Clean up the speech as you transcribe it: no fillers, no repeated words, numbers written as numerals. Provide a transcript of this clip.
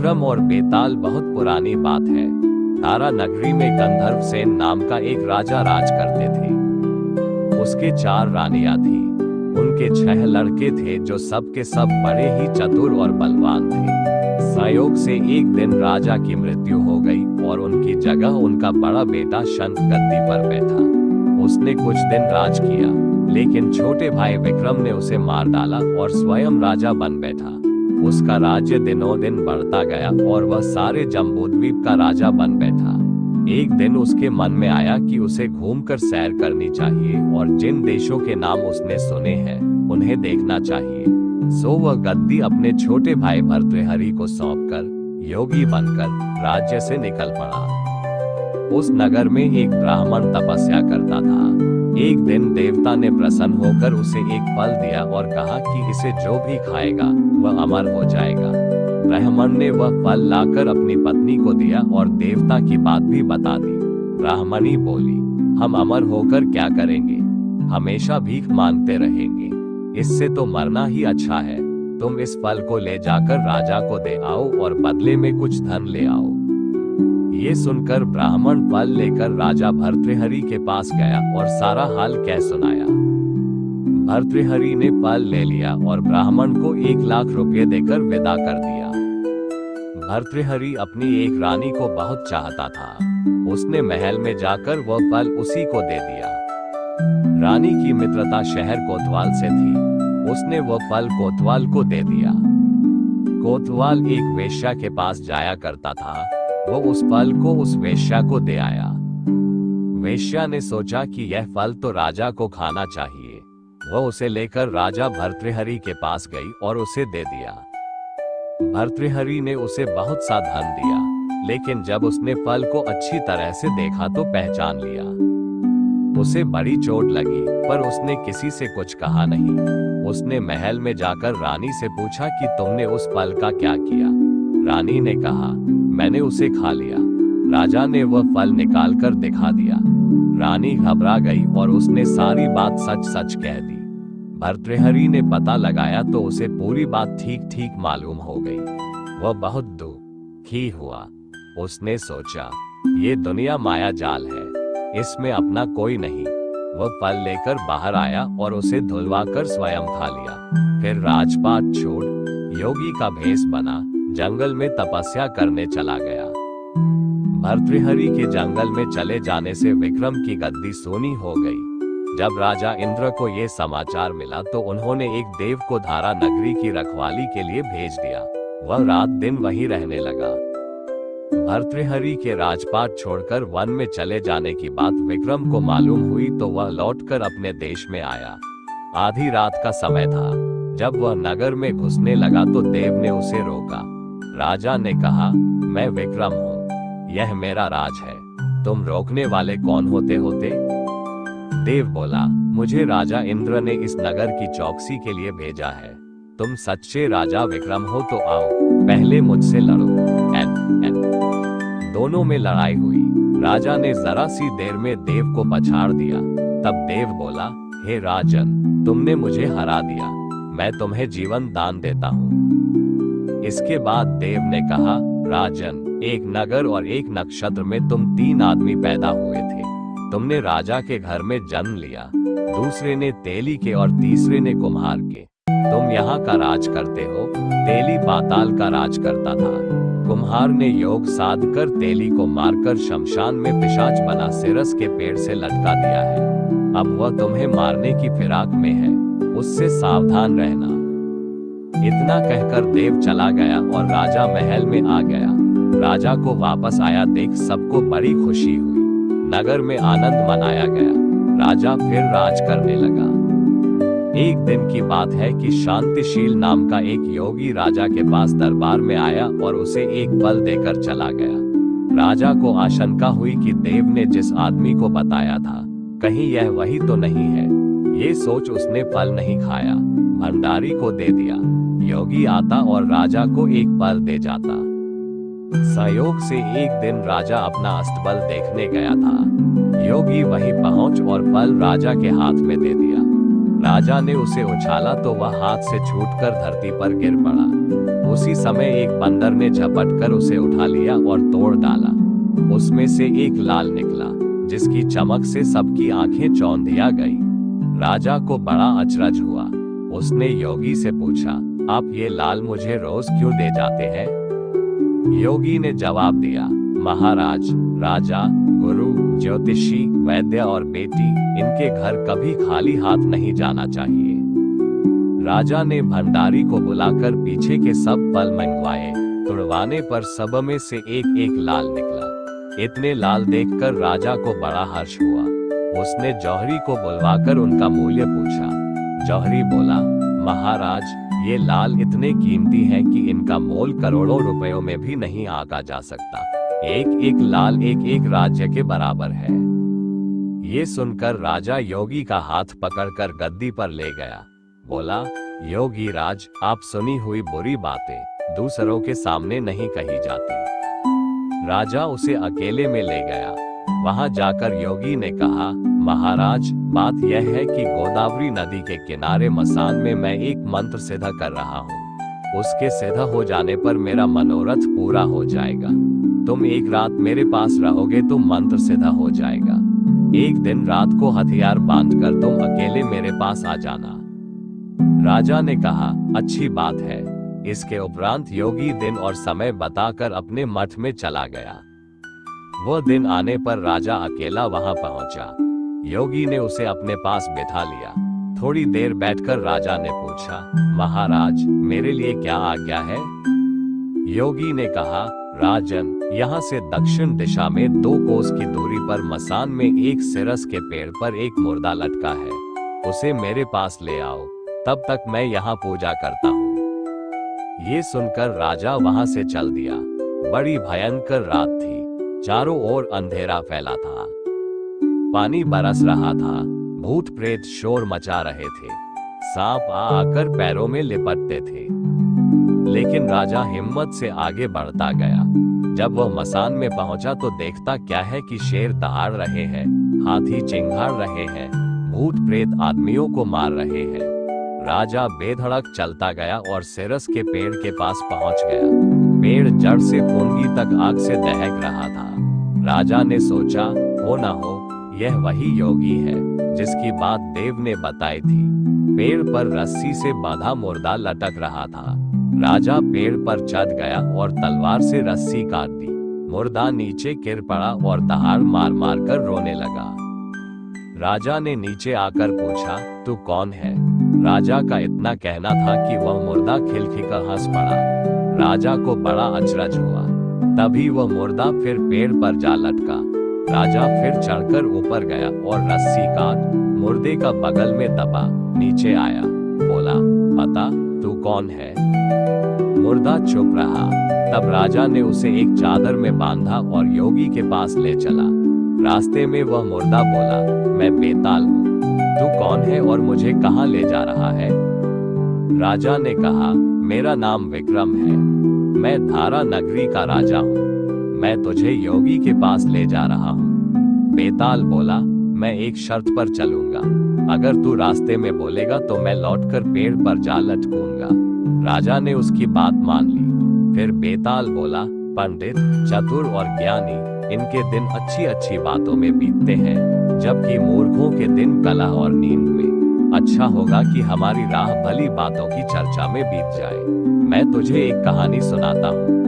विक्रम और बेताल बहुत पुरानी बात है। तारा नगरी में गंधर्व सेन नाम का एक राजा राज करते थे। उसके 4 रानियां थी। उनके 6 लड़के थे जो सब के सब बड़े ही चतुर और बलवान थे। संयोग से एक दिन राजा की मृत्यु हो गई और उनकी जगह उनका बड़ा बेटा शंख गद्दी पर बैठा। उसने कुछ दिन राज किया, लेकिन छोटे भाई विक्रम ने उसे मार डाला और स्वयं राजा बन बैठा। उसका राज्य दिनों दिन बढ़ता गया और वह सारे जम्बूद्वीप का राजा बन बैठा। एक दिन उसके मन में आया कि उसे घूमकर सैर करनी चाहिए और जिन देशों के नाम उसने सुने हैं उन्हें देखना चाहिए। सो वह गद्दी अपने छोटे भाई भर्तृहरि को सौंपकर योगी बनकर राज्य से निकल पड़ा। उस नगर में एक ब्राह्मण तपस्या करता था। एक दिन देवता ने प्रसन्न होकर उसे एक फल दिया और कहा कि इसे जो भी खाएगा वह अमर हो जाएगा। ब्राह्मण ने वह फल लाकर अपनी पत्नी को दिया और देवता की बात भी बता दी। ब्राह्मणी बोली, हम अमर होकर क्या करेंगे? हमेशा भीख मांगते रहेंगे। इससे तो मरना ही अच्छा है। तुम इस फल को ले जाकर राजा को दे आओ और बदले में कुछ धन ले आओ। ये सुनकर ब्राह्मण फल लेकर राजा भर्तृहरि के पास गया और सारा हाल कह सुनाया। भर्तृहरि ने फल ले लिया और ब्राह्मण को 1 लाख रुपए देकर विदा कर दिया। भर्तृहरि अपनी एक रानी को बहुत चाहता था। उसने महल में जाकर वह फल उसी को दे दिया। रानी की मित्रता शहर कोतवाल से थी। उसने वह फल कोतवाल को दे दिया। कोतवाल एक वेश्या के पास जाया करता था। वो उस फल को उस वेश्या को दे आया। वेश्या ने सोचा कि यह फल तो राजा को खाना चाहिए। वह उसे लेकर राजा भर्तृहरि के पास गई और उसे दे दिया। भर्तृहरि ने उसे बहुत सा धन दिया, लेकिन जब उसने फल को अच्छी तरह से देखा तो पहचान लिया। उसे बड़ी चोट लगी, पर उसने किसी से कुछ कहा नहीं। उसने महल में जाकर रानी से पूछा कि तुमने उस फल का क्या किया? रानी ने कहा, मैंने उसे खा लिया। राजा ने वह फल निकालकर दिखा दिया। रानी घबरा गई और उसने सारी बात सच सच कह दी। भर्तृहरि ने पता लगाया तो उसे पूरी बात ठीक ठीक मालूम हो गई। वह बहुत दुखी हुआ। उसने सोचा, ये दुनिया माया जाल है, इसमें अपना कोई नहीं। वह फल लेकर बाहर आया और उसे धुलवाकर स्वयं खा लिया। फिर राजपाट छोड़ योगी का भेष बना जंगल में तपस्या करने चला गया। भर्तृहरि के जंगल में चले जाने से विक्रम की गद्दी सोनी हो गई। जब राजा इंद्र को ये समाचार मिला तो उन्होंने एक देव को धारा नगरी की रखवाली के लिए भेज दिया। वह रात दिन वहीं रहने लगा। भर्तृहरि के राजपाट छोड़कर वन में चले जाने की बात विक्रम को मालूम हुई तो वह लौटकर अपने देश में आया। आधी रात का समय था। जब वह नगर में घुसने लगा तो देव ने उसे रोका। राजा ने कहा, मैं विक्रम हूँ, यह मेरा राज है। तुम रोकने वाले कौन होते? देव बोला, मुझे राजा इंद्र ने इस नगर की चौकसी के लिए भेजा है। तुम सच्चे राजा विक्रम हो तो आओ, पहले मुझसे लड़ो। दोनों में लड़ाई हुई। राजा ने जरा सी देर में देव को पछाड़ दिया। तब देव बोला, हे राजन, तुमने मुझे हरा दिया, मैं तुम्हें जीवन दान देता हूँ। इसके बाद देव ने कहा, राजन, एक नगर और एक नक्षत्र में तुम 3 आदमी पैदा हुए थे। तुमने राजा के घर में जन्म लिया, दूसरे ने तेली के और तीसरे ने कुम्हार के। तुम यहाँ का राज करते हो। तेली पाताल का राज करता था। कुम्हार ने योग साध कर तेली को मारकर शमशान में पिशाच बना सिरस के पेड़ से लटका दिया है। अब वह तुम्हें मारने की फिराक में है, उससे सावधान रहना। इतना कहकर देव चला गया और राजा महल में आ गया। राजा को वापस आया देख सबको बड़ी खुशी हुई। नगर में आनंद मनाया गया। राजा फिर राज करने लगा। एक दिन की बात है कि शांतिशील नाम का एक योगी राजा के पास दरबार में आया और उसे एक फल देकर चला गया। राजा को आशंका हुई कि देव ने जिस आदमी को बताया था कहीं यह वही तो नहीं है। ये सोच उसने फल नहीं खाया, भंडारी को दे दिया। योगी आता और राजा को एक फल दे जाता। संयोग से एक दिन राजा अपना अस्तबल देखने गया था। योगी वहीं पहुंच और फल राजा के हाथ में दे दिया। राजा ने उसे उछाला तो वह हाथ से छूटकर धरती पर गिर पड़ा। उसी समय एक बंदर ने झपट कर उसे उठा लिया और तोड़ डाला। उसमें से एक लाल निकला, जिसकी चमक से सबकी आंखें चौंधिया गई। राजा को बड़ा अचरज हुआ। उसने योगी से पूछा, आप ये लाल मुझे रोज क्यों दे जाते हैं? योगी ने जवाब दिया, महाराज, राजा, गुरु, ज्योतिषी, वैद्य और बेटी, इनके घर कभी खाली हाथ नहीं जाना चाहिए। राजा ने भंडारी को बुलाकर पीछे के सब फल मंगवाए। तुड़वाने पर सब में से एक एक लाल निकला। इतने लाल देखकर राजा को बड़ा हर्ष हुआ। उसने जौहरी को बुलवाकर उनका मूल्य पूछा। जौहरी बोला, महाराज, ये लाल इतने कीमती हैं कि इनका मोल करोड़ों रुपयों में भी नहीं आंका जा सकता। एक एक लाल एक एक राज्य के बराबर है। ये सुनकर राजा योगी का हाथ पकड़कर गद्दी पर ले गया। बोला, योगी राज, आप सुनी हुई बुरी बातें दूसरों के सामने नहीं कही जाती। राजा उसे अकेले में ले गया। वहां जाकर योगी ने कहा, महाराज, बात यह है कि गोदावरी नदी के किनारे मसान में मैं एक मंत्र सिद्ध कर रहा हूँ। उसके सिद्ध हो जाने पर मेरा मनोरथ पूरा हो जाएगा। तुम एक रात मेरे पास रहोगे तो मंत्र सिद्ध हो जाएगा। एक दिन रात को हथियार बांधकर तुम अकेले मेरे पास आ जाना। राजा ने कहा, अच्छी बात है। इसके उपरांत योगी दिन और समय बताकर अपने मठ में चला गया। वह दिन आने पर राजा अकेला वहां पहुंचा। योगी ने उसे अपने पास बैठा लिया। थोड़ी देर बैठकर राजा ने पूछा, महाराज, मेरे लिए क्या आज्ञा है? योगी ने कहा, राजन, यहाँ से दक्षिण दिशा में 2 कोस की दूरी पर मसान में एक सिरस के पेड़ पर एक मुर्दा लटका है। उसे मेरे पास ले आओ, तब तक मैं यहाँ पूजा करता हूँ। ये सुनकर राजा वहां से चल दिया। बड़ी भयंकर रात थी। चारों ओर अंधेरा फैला था। पानी बरस रहा था। भूत प्रेत शोर मचा रहे थे। सांप आकर पैरों में लिपटते थे। लेकिन राजा हिम्मत से आगे बढ़ता गया। जब वह मसान में पहुंचा तो देखता क्या है कि शेर दहाड़ रहे हैं, हाथी चिंघाड़ रहे हैं, भूत प्रेत आदमियों को मार रहे हैं। राजा बेधड़क चलता गया और सिरस के पेड़ के पास पहुंच गया। पेड़ जड़ से पूंगी तक आग से दहक रहा था। राजा ने सोचा, हो ना हो, यह वही योगी है जिसकी बात देव ने बताई थी। पेड़ पर रस्सी से बांधा मुर्दा लटक रहा था। राजा पेड़ पर चढ़ गया और तलवार से रस्सी काट दी। मुर्दा नीचे गिर पड़ा और दहाड़ मार मार कर रोने लगा। राजा ने नीचे आकर पूछा, तू कौन है? राजा का इतना कहना था कि वह मुर्दा खिलखिलाकर हंस पड़ा। राजा को बड़ा अचरज हुआ। तभी वह मुर्दा फिर पेड़ पर जा लटका। राजा फिर चढ़कर ऊपर गया और रस्सी काट मुर्दे का बगल में दबा नीचे आया। बोला, बता, तू कौन है? मुर्दा चुप रहा। तब राजा ने उसे एक चादर में बांधा और योगी के पास ले चला। रास्ते में वह मुर्दा बोला, मैं बेताल हूँ। तू कौन है और मुझे कहाँ ले जा रहा है? राजा ने कहा, मेरा नाम विक्रम है। मैं धारा नगरी का राजा हूँ। मैं तुझे योगी के पास ले जा रहा हूँ। बेताल बोला, मैं एक शर्त पर चलूंगा। अगर तू रास्ते में बोलेगा तो मैं लौटकर पेड़ पर जा लटकूंगा। राजा ने उसकी बात मान ली। फिर बेताल बोला, पंडित, चतुर और ज्ञानी, इनके दिन अच्छी अच्छी बातों में बीतते हैं, जबकि मूर्खों के दिन कलह और नींद में। अच्छा होगा कि हमारी राह भली बातों की चर्चा में बीत जाए। मैं तुझे एक कहानी सुनाता हूँ।